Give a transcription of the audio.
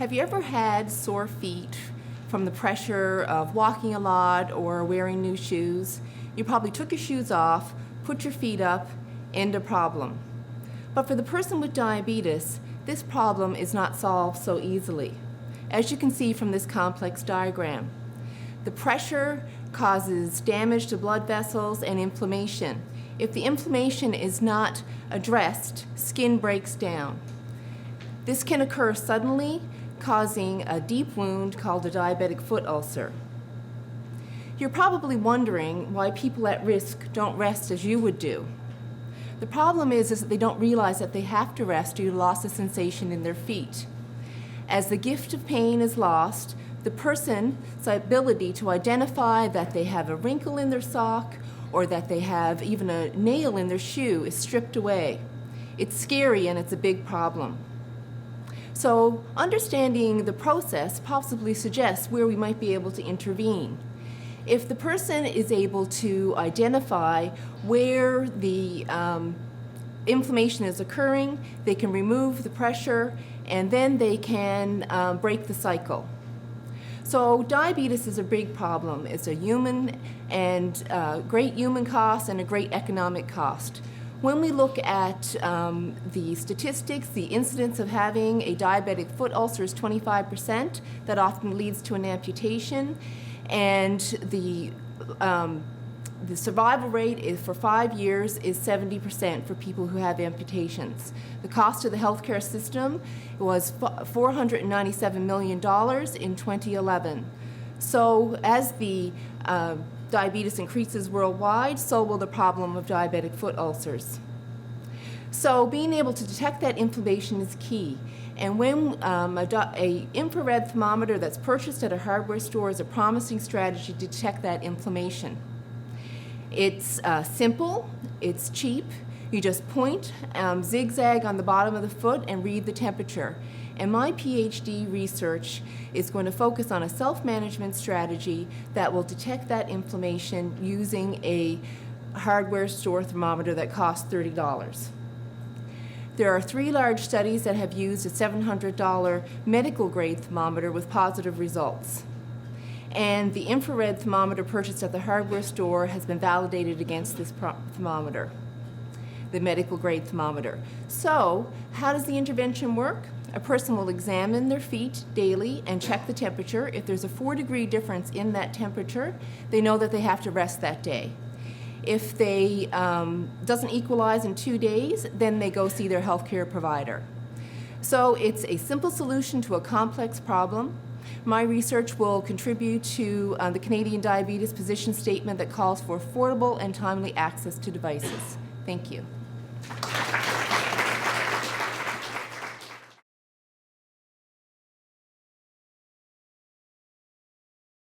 Have you ever had sore feet from the pressure of walking a lot or wearing new shoes? You probably took your shoes off, put your feet up, end of problem. But for the person with diabetes, this problem is not solved so easily, as you can see from this complex diagram. The pressure causes damage to blood vessels and inflammation. If the inflammation is not addressed, skin breaks down. This can occur suddenly, causing a deep wound called a diabetic foot ulcer. You're probably wondering why people at risk don't rest as you would do. The problem is that they don't realize that they have to rest due to loss of sensation in their feet. As the gift of pain is lost, the person's ability to identify that they have a wrinkle in their sock or that they have even a nail in their shoe is stripped away. It's scary and it's a big problem. So understanding the process possibly suggests where we might be able to intervene. If the person is able to identify where the inflammation is occurring, they can remove the pressure and then they can break the cycle. So diabetes is a big problem. It's a human and great human cost and a great economic cost. When we look at the statistics, the incidence of having a diabetic foot ulcer is 25%. That often leads to an amputation. And the survival rate is for 5 years is 70% for people who have amputations. The cost of the healthcare system was $497 million in 2011. So as the diabetes increases worldwide, so will the problem of diabetic foot ulcers. So being able to detect that inflammation is key. And when a infrared thermometer that's purchased at a hardware store is a promising strategy to detect that inflammation. It's simple, it's cheap. You just point, zigzag on the bottom of the foot and read the temperature. And my PhD research is going to focus on a self-management strategy that will detect that inflammation using a hardware store thermometer that costs $30. There are 3 large studies that have used a $700 medical grade thermometer with positive results. And the infrared thermometer purchased at the hardware store has been validated against this thermometer, the medical grade thermometer. So, how does the intervention work? A person will examine their feet daily and check the temperature. If there's a 4-degree difference in that temperature, they know that they have to rest that day. If they doesn't equalize in 2 days, then they go see their healthcare provider. So it's a simple solution to a complex problem. My research will contribute to the Canadian Diabetes Position Statement that calls for affordable and timely access to devices. Thank you.